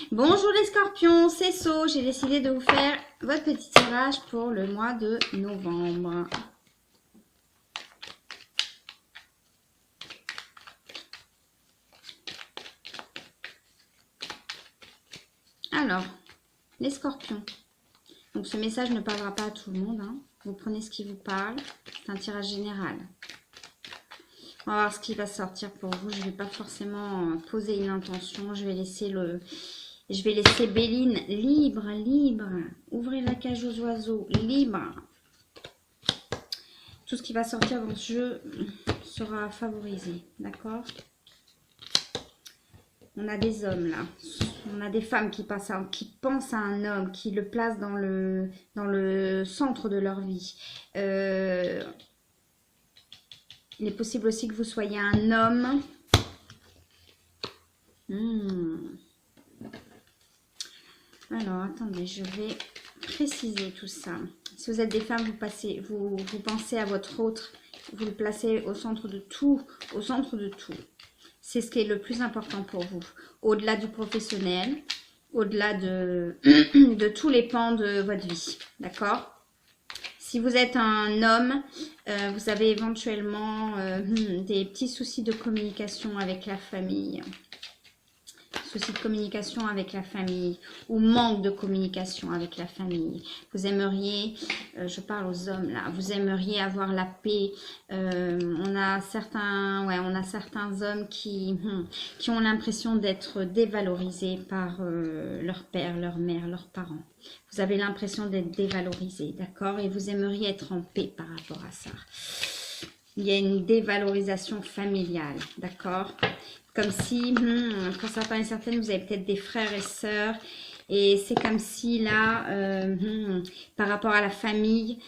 Bonjour les scorpions, c'est So. J'ai décidé de vous faire votre petit tirage pour le mois de novembre. Alors, les scorpions. Donc ce message ne parlera pas à tout le monde. Hein. Vous prenez ce qui vous parle. C'est un tirage général. On va voir ce qui va sortir pour vous. Je ne vais pas forcément poser une intention. Je vais laisser Béline libre, libre. Ouvrez la cage aux oiseaux, libre. Tout ce qui va sortir dans ce jeu sera favorisé, d'accord? On a des hommes là. On a des femmes qui pensent à un homme, qui le placent dans le centre de leur vie. Il est possible aussi que vous soyez un homme. Alors, attendez, je vais préciser tout ça. Si vous êtes des femmes, vous pensez à votre autre, vous le placez au centre de tout, au centre de tout. C'est ce qui est le plus important pour vous. Au-delà du professionnel, au-delà de tous les pans de votre vie. D'accord ? Si vous êtes un homme, vous avez éventuellement des petits soucis de communication avec la famille. Soucis de communication avec la famille ou manque de communication avec la famille. Vous aimeriez, je parle aux hommes là, vous aimeriez avoir la paix. On a certains hommes qui ont l'impression d'être dévalorisés par leur père, leur mère, leurs parents. Vous avez l'impression d'être dévalorisé, d'accord? Et vous aimeriez être en paix par rapport à ça. Il y a une dévalorisation familiale, d'accord? Comme si, pour certains et certaines, vous avez peut-être des frères et sœurs. Et c'est comme si là, par rapport à la famille,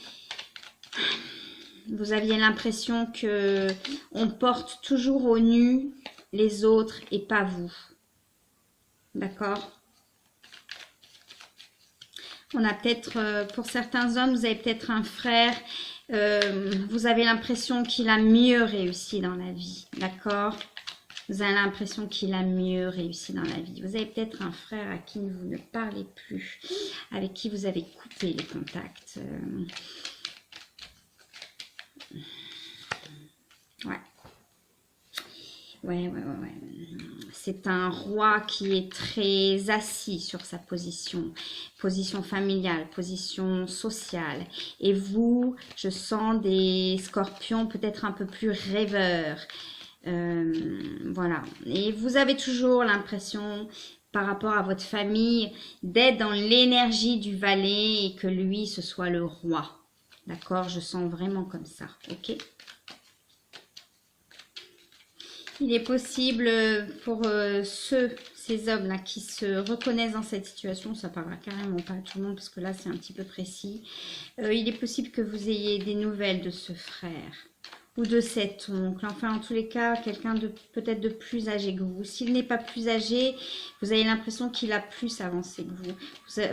vous aviez l'impression que on porte toujours au nu les autres et pas vous. D'accord? On a peut-être, pour certains hommes, vous avez peut-être un frère. Vous avez l'impression qu'il a mieux réussi dans la vie. D'accord? Vous avez l'impression qu'il a mieux réussi dans la vie. Vous avez peut-être un frère à qui vous ne parlez plus, avec qui vous avez coupé les contacts. Ouais. C'est un roi qui est très assis sur sa position familiale, position sociale. Et vous, je sens des scorpions peut-être un peu plus rêveurs. Voilà, et vous avez toujours l'impression par rapport à votre famille d'être dans l'énergie du valet et que lui ce soit le roi, d'accord? Je sens vraiment comme ça, ok? Il est possible pour ces hommes là qui se reconnaissent dans cette situation, ça parlera carrément pas à tout le monde parce que là c'est un petit peu précis, il est possible que vous ayez des nouvelles de ce frère ou de cet oncle, enfin en tous les cas, quelqu'un de peut-être de plus âgé que vous. S'il n'est pas plus âgé, vous avez l'impression qu'il a plus avancé que vous.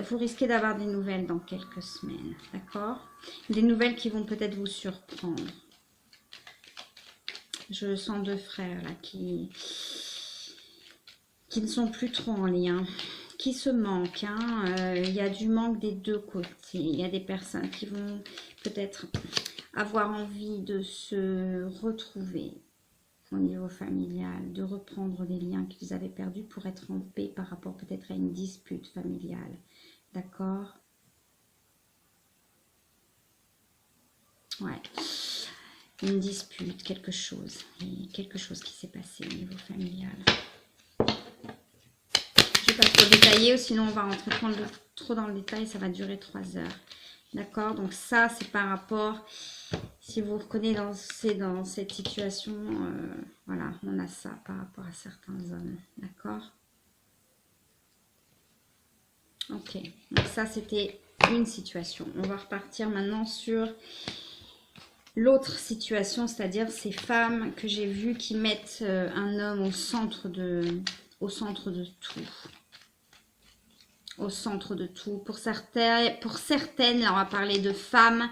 Vous risquez d'avoir des nouvelles dans quelques semaines, d'accord? Des nouvelles qui vont peut-être vous surprendre. Je sens deux frères là qui ne sont plus trop en lien, qui se manquent. Il y a du manque des deux côtés. Il y a des personnes qui vont peut-être avoir envie de se retrouver au niveau familial, de reprendre les liens qu'ils avaient perdus pour être en paix par rapport peut-être à une dispute familiale. D'accord? Ouais. Une dispute, quelque chose. Et quelque chose qui s'est passé au niveau familial. Je ne vais pas trop détailler, sinon on va rentrer trop dans le détail, ça va durer 3 heures. D'accord? Donc ça, c'est par rapport, si vous vous reconnaissez dans cette situation, voilà, on a ça par rapport à certains hommes. D'accord? Ok, donc ça, c'était une situation. On va repartir maintenant sur l'autre situation, c'est-à-dire ces femmes que j'ai vues qui mettent un homme au centre de tout. Au centre de tout. Pour certaines, là on va parler de femmes,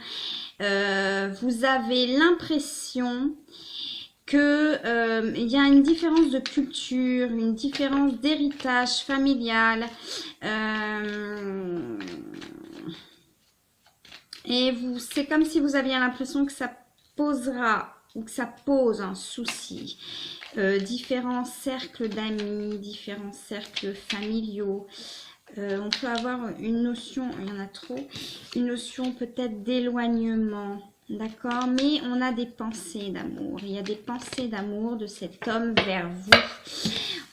vous avez l'impression que il y a une différence de culture, une différence d'héritage familial. Et c'est comme si vous aviez l'impression que ça posera ou que ça pose un souci. Différents cercles d'amis, différents cercles familiaux. On peut avoir une notion, il y en a trop, une notion peut-être d'éloignement, d'accord? Mais on a des pensées d'amour. Il y a des pensées d'amour de cet homme vers vous.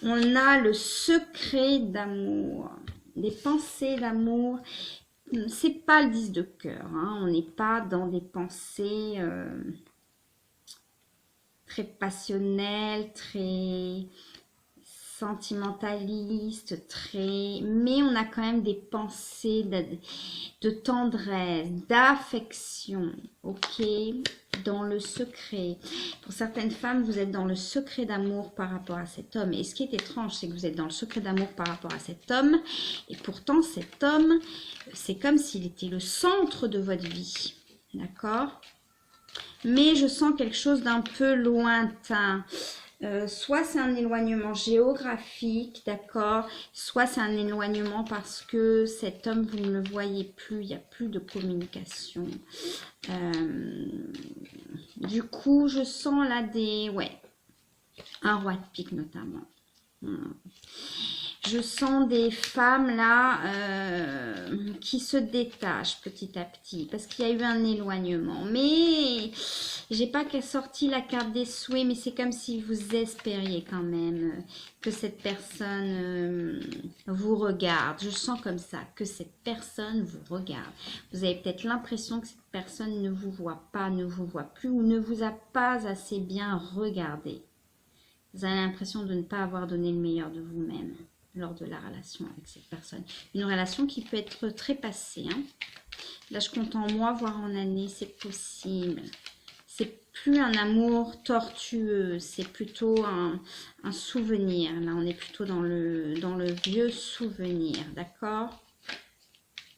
On a le secret d'amour, des pensées d'amour. C'est pas le 10 de cœur, hein. On n'est pas dans des pensées très passionnelles, très sentimentalistes, mais on a quand même des pensées de tendresse, d'affection, ok, dans le secret. Pour certaines femmes, vous êtes dans le secret d'amour par rapport à cet homme. Et ce qui est étrange, c'est que vous êtes dans le secret d'amour par rapport à cet homme. Et pourtant, cet homme, c'est comme s'il était le centre de votre vie. D'accord? Mais je sens quelque chose d'un peu lointain. Soit c'est un éloignement géographique, d'accord, soit c'est un éloignement parce que cet homme, vous ne le voyez plus, il n'y a plus de communication. Du coup, je sens là un roi de pique notamment. Je sens des femmes là qui se détachent petit à petit parce qu'il y a eu un éloignement. Mais j'ai pas sorti la carte des souhaits, mais c'est comme si vous espériez quand même que cette personne vous regarde. Je sens comme ça, que cette personne vous regarde. Vous avez peut-être l'impression que cette personne ne vous voit pas, ne vous voit plus ou ne vous a pas assez bien regardé. Vous avez l'impression de ne pas avoir donné le meilleur de vous-même lors de la relation avec cette personne. Une relation qui peut être très passée. Hein. Là, je compte en mois, voire en années, c'est possible. C'est plus un amour tortueux, c'est plutôt un souvenir. Là, on est plutôt dans le vieux souvenir, d'accord?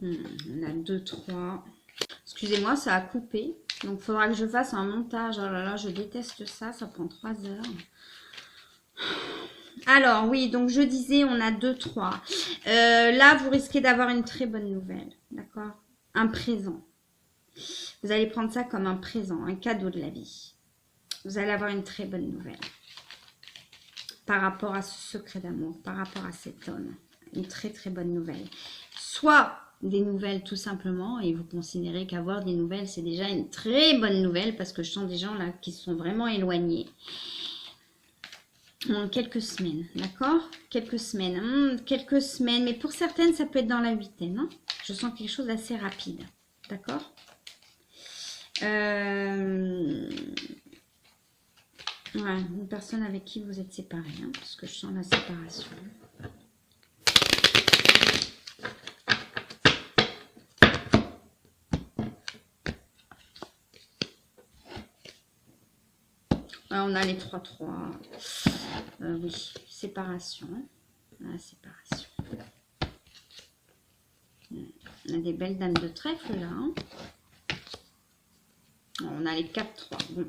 On a 2, 3. Excusez-moi, ça a coupé. Donc, il faudra que je fasse un montage. Oh là là, je déteste ça, ça prend 3 heures. Alors, oui, donc je disais, on a 2, 3. Là, vous risquez d'avoir une très bonne nouvelle, d'accord? Un présent. Vous allez prendre ça comme un présent, un cadeau de la vie. Vous allez avoir une très bonne nouvelle par rapport à ce secret d'amour, par rapport à cet homme. Une très, très bonne nouvelle. Soit des nouvelles tout simplement, et vous considérez qu'avoir des nouvelles, c'est déjà une très bonne nouvelle, parce que je sens des gens là qui sont vraiment éloignés. Quelques semaines, d'accord? Quelques semaines, mais pour certaines, ça peut être dans la huitaine. Hein, je sens quelque chose d'assez rapide, d'accord? Ouais, une personne avec qui vous êtes séparés, hein, parce que je sens la séparation. On a les 3-3. Oui, séparation. La séparation. On a des belles dames de trèfle là. Hein. On a les 4-3. Bon,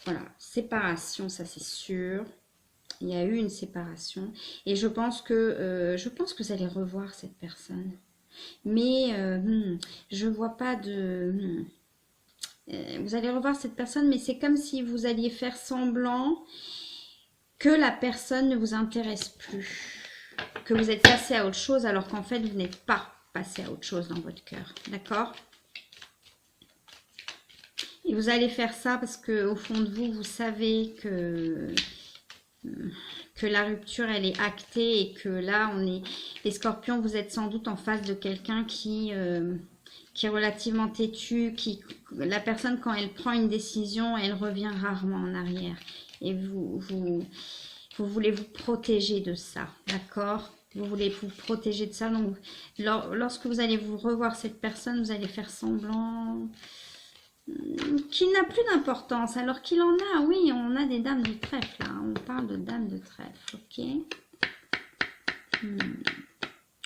voilà, séparation, ça c'est sûr. Il y a eu une séparation. Et je pense que vous allez revoir cette personne. Mais je vois pas de... vous allez revoir cette personne, mais c'est comme si vous alliez faire semblant que la personne ne vous intéresse plus, que vous êtes passé à autre chose, alors qu'en fait, vous n'êtes pas passé à autre chose dans votre cœur, d'accord? Et vous allez faire ça parce que au fond de vous, vous savez que la rupture, elle est actée et que là, les scorpions, vous êtes sans doute en face de quelqu'un qui est relativement têtu, la personne, quand elle prend une décision, elle revient rarement en arrière. Et vous voulez vous protéger de ça, d'accord? Vous voulez vous protéger de ça. Donc, lorsque vous allez vous revoir cette personne, vous allez faire semblant qu'il n'a plus d'importance, alors qu'il en a. Oui, on a des dames de trèfle, là. On parle de dames de trèfle, ok?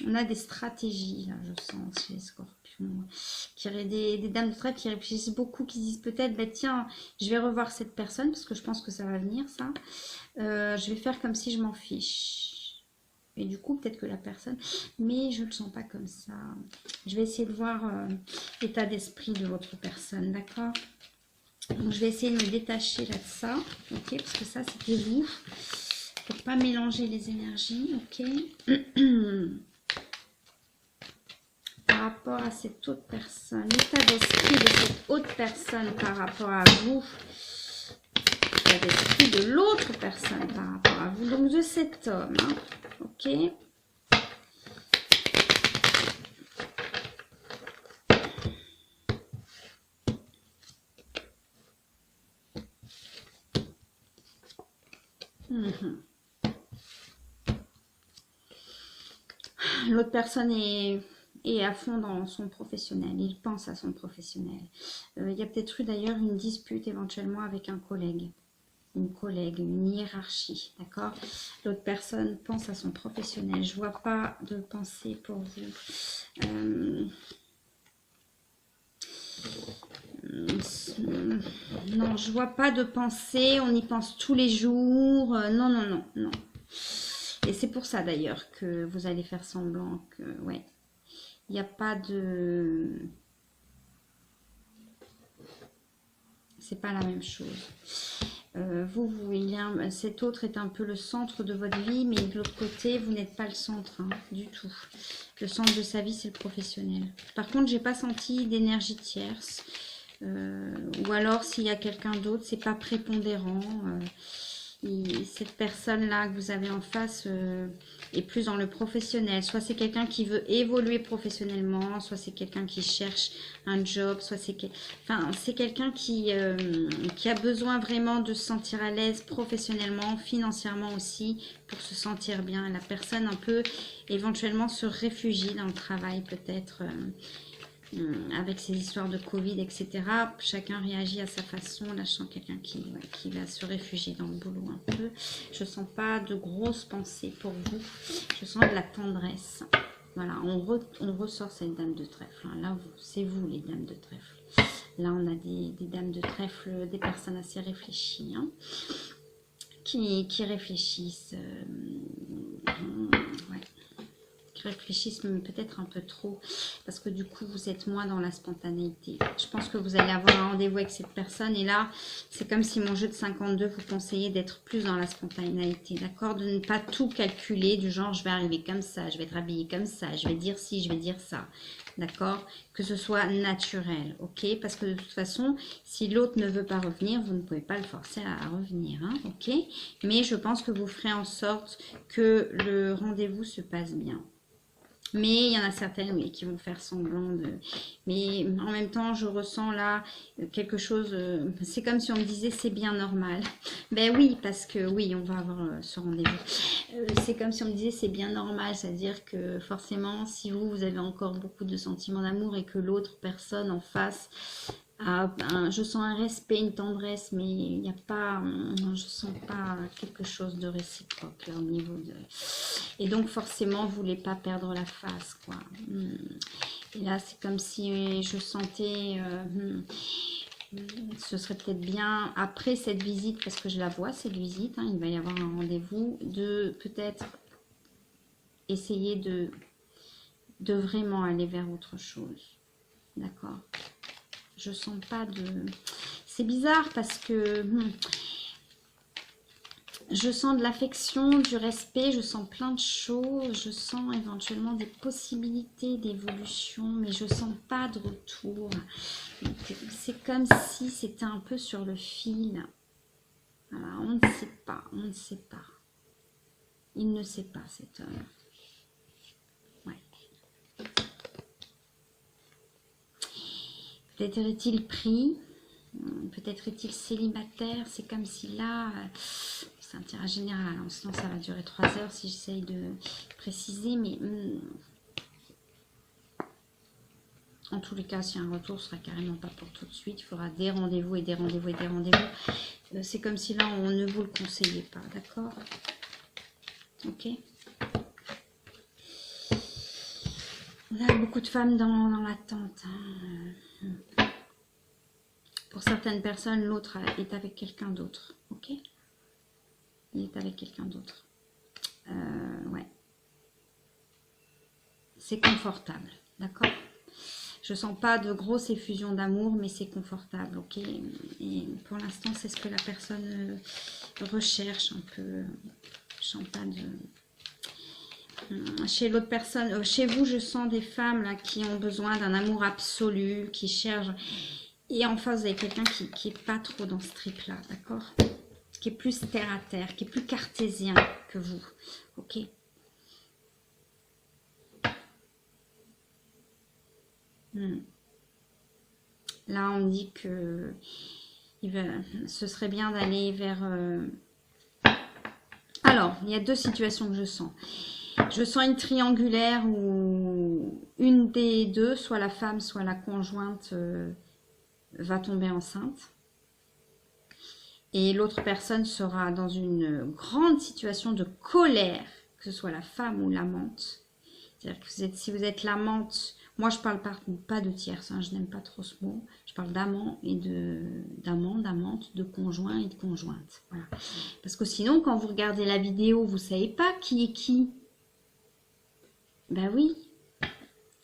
On a des stratégies, là, je sens, chez les scorpions. des dames de trèfle qui réfléchissent beaucoup, qui disent peut-être, bah, tiens, je vais revoir cette personne, parce que je pense que ça va venir, ça. Je vais faire comme si je m'en fiche. Et du coup, peut-être que la personne... Mais je ne le sens pas comme ça. Je vais essayer de voir l'état d'esprit de votre personne, d'accord? Donc, je vais essayer de me détacher là de ça, ok? Parce que ça, c'était vous. Pour pas mélanger les énergies, ok? Par rapport à cette autre personne, l'état d'esprit de cette autre personne par rapport à vous, l'état d'esprit de l'autre personne par rapport à vous, donc de cet homme, hein, ok? L'autre personne est à fond dans son professionnel, il pense à son professionnel. Il y a peut-être eu d'ailleurs une dispute éventuellement avec un collègue, une hiérarchie, d'accord? L'autre personne pense à son professionnel. Je vois pas de pensée pour vous. Non, je vois pas de pensée, on y pense tous les jours. Non, non, non, non. Et c'est pour ça d'ailleurs que vous allez faire semblant que, ouais, il n'y a pas de... C'est pas la même chose. Cet autre est un peu le centre de votre vie, mais de l'autre côté, vous n'êtes pas le centre, hein, du tout. Le centre de sa vie, c'est le professionnel. Par contre, j'ai pas senti d'énergie tierce. Ou alors, s'il y a quelqu'un d'autre, c'est pas prépondérant. Cette personne-là que vous avez en face est plus dans le professionnel. Soit c'est quelqu'un qui veut évoluer professionnellement, soit c'est quelqu'un qui cherche un job, soit c'est quelqu'un qui a besoin vraiment de se sentir à l'aise professionnellement, financièrement aussi, pour se sentir bien. La personne un peu éventuellement se réfugie dans le travail peut-être. Avec ces histoires de Covid, etc. Chacun réagit à sa façon. Là, je sens quelqu'un qui va se réfugier dans le boulot un peu. Je sens pas de grosses pensées pour vous. Je sens de la tendresse. Voilà, on ressort cette dame de trèfle. Hein. Là, c'est vous les dames de trèfle. Là, on a des dames de trèfle, des personnes assez réfléchies. Hein, qui réfléchissent. Ouais. Réfléchissent peut-être un peu trop parce que du coup vous êtes moins dans la spontanéité. Je pense que vous allez avoir un rendez-vous avec cette personne et là c'est comme si mon jeu de 52 vous conseillait d'être plus dans la spontanéité, d'accord, de ne pas tout calculer du genre je vais arriver comme ça, je vais être habillée comme ça, je vais dire ci, je vais dire ça, d'accord, que ce soit naturel, ok, parce que de toute façon si l'autre ne veut pas revenir, vous ne pouvez pas le forcer à revenir, hein, ok, mais je pense que vous ferez en sorte que le rendez-vous se passe bien. Mais il y en a certaines, oui, qui vont faire semblant de... Mais en même temps, je ressens là quelque chose... c'est comme si on me disait, c'est bien normal. Ben oui, parce que oui, on va avoir ce rendez-vous. C'est comme si on me disait, c'est bien normal. C'est-à-dire que forcément, si vous avez encore beaucoup de sentiments d'amour et que l'autre personne en face... je sens un respect, une tendresse, mais il n'y a pas, je sens pas quelque chose de réciproque là au niveau de... Et donc forcément, vous voulez pas perdre la face, quoi. Et là, c'est comme si je sentais, ce serait peut-être bien après cette visite, parce que je la vois cette visite, hein, il va y avoir un rendez-vous, de peut-être essayer de vraiment aller vers autre chose, d'accord. Je sens pas de... C'est bizarre parce que je sens de l'affection, du respect, je sens plein de choses, je sens éventuellement des possibilités d'évolution, mais je sens pas de retour. C'est comme si c'était un peu sur le fil. Voilà, on ne sait pas, on ne sait pas. Il ne sait pas cet homme. Ouais. Peut-être est-il pris, peut-être est-il célibataire, c'est comme si là, c'est un tirage général, hein, sinon ça va durer 3 heures si j'essaye de préciser, mais en tous les cas, si un retour, ce sera carrément pas pour tout de suite, il faudra des rendez-vous et des rendez-vous et des rendez-vous. C'est comme si là, on ne vous le conseillait pas, d'accord? Ok. Vous avez beaucoup de femmes dans l'attente. Hein. Pour certaines personnes, l'autre est avec quelqu'un d'autre. Ok? Il est avec quelqu'un d'autre. Ouais. C'est confortable. D'accord? Je sens pas de grosse effusion d'amour, mais c'est confortable. Ok? Et pour l'instant, c'est ce que la personne recherche un peu. Je sens pas de... Chez l'autre personne, chez vous, je sens des femmes là qui ont besoin d'un amour absolu, qui cherchent. Et en face, vous avez quelqu'un qui est pas trop dans ce trip-là, d'accord? Qui est plus terre à terre, qui est plus cartésien que vous, ok? Là, on me dit que ce serait bien d'aller vers... Alors, il y a deux situations que je sens. Je sens une triangulaire où une des deux, soit la femme, soit la conjointe, va tomber enceinte. Et l'autre personne sera dans une grande situation de colère, que ce soit la femme ou l'amante. C'est-à-dire que si vous êtes l'amante, moi je parle pas de tierce, hein, je n'aime pas trop ce mot. Je parle d'amant et d'amante, de conjoint et de conjointe. Voilà. Parce que sinon, quand vous regardez la vidéo, vous ne savez pas qui est qui. Ben oui.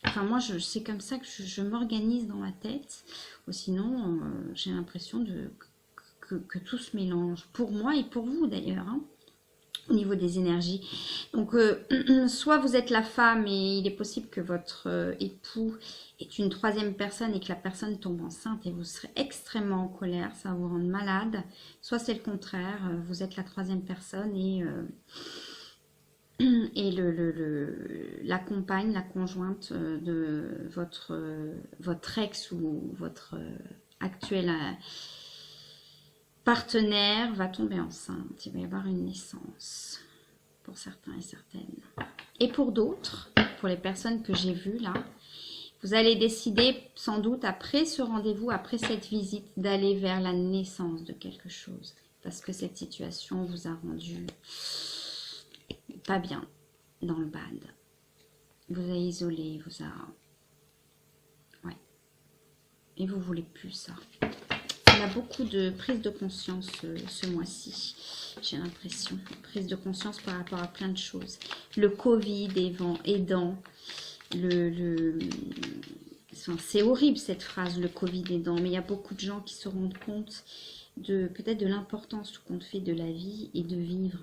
Enfin, moi, c'est comme ça que je m'organise dans ma tête. Ou sinon, j'ai l'impression que tout se mélange. Pour moi et pour vous, d'ailleurs. Hein, au niveau des énergies. Donc, soit vous êtes la femme et il est possible que votre époux est une troisième personne et que la personne tombe enceinte et vous serez extrêmement en colère. Ça va vous rendre malade. Soit c'est le contraire. Vous êtes la troisième personne et la compagne, la conjointe de votre ex ou votre actuel partenaire va tomber enceinte. Il va y avoir une naissance pour certains et certaines. Et pour d'autres, pour les personnes que j'ai vues là, vous allez décider sans doute après ce rendez-vous, après cette visite, d'aller vers la naissance de quelque chose. Parce que cette situation vous a rendu pas bien, dans le bad. Vous a isolé, vous a... Ouais. Et vous voulez plus ça. Il y a beaucoup de prise de conscience ce mois-ci, j'ai l'impression. Prise de conscience par rapport à plein de choses. Le Covid aidant, enfin, c'est horrible cette phrase, le Covid aidant, mais il y a beaucoup de gens qui se rendent compte peut-être de l'importance tout compte fait de la vie et de vivre.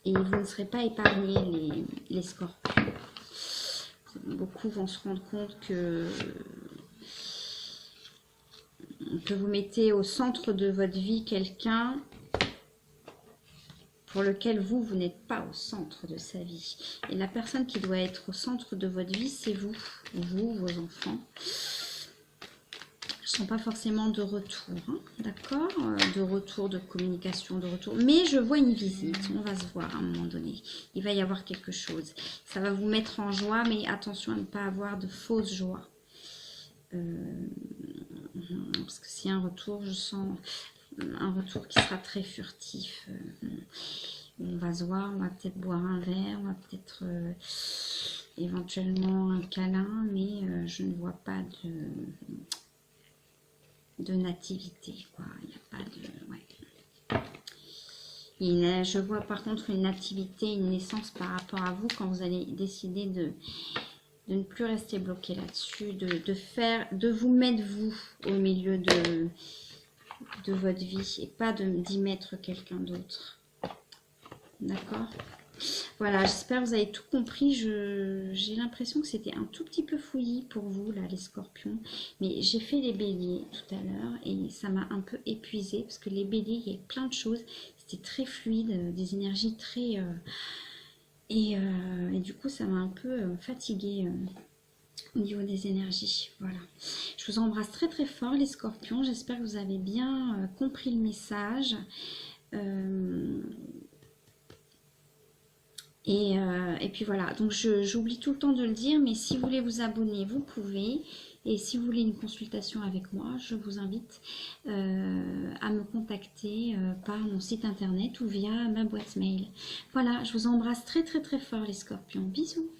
Et vous ne serez pas épargnés, les scorpions. Beaucoup vont se rendre compte que vous mettez au centre de votre vie quelqu'un pour lequel vous n'êtes pas au centre de sa vie. Et la personne qui doit être au centre de votre vie, c'est vous, vos enfants. Je ne sens pas forcément de retour, hein, d'accord? De retour, de communication, de retour. Mais je vois une visite, on va se voir à un moment donné. Il va y avoir quelque chose. Ça va vous mettre en joie, mais attention à ne pas avoir de fausse joie. Parce que s'il y a un retour, je sens un retour qui sera très furtif. On va se voir, on va peut-être boire un verre, on va peut-être éventuellement un câlin, mais je ne vois pas de nativité, quoi. Il n'y a pas de... Ouais. Je vois par contre une nativité, une naissance par rapport à vous quand vous allez décider de ne plus rester bloqué là-dessus, de vous mettre vous au milieu de votre vie et pas d'y mettre quelqu'un d'autre. D'accord? Voilà, j'espère que vous avez tout compris. J'ai l'impression que c'était un tout petit peu fouillis pour vous, là, les scorpions. Mais j'ai fait les béliers tout à l'heure et ça m'a un peu épuisé parce que les béliers, il y avait plein de choses. C'était très fluide, des énergies très... Et du coup, ça m'a un peu fatiguée au niveau des énergies. Voilà. Je vous embrasse très très fort, les scorpions. J'espère que vous avez bien compris le message. Et puis voilà, donc j'oublie tout le temps de le dire, mais si vous voulez vous abonner, vous pouvez. Et si vous voulez une consultation avec moi, je vous invite à me contacter par mon site internet ou via ma boîte mail. Voilà, je vous embrasse très très très fort les scorpions. Bisous!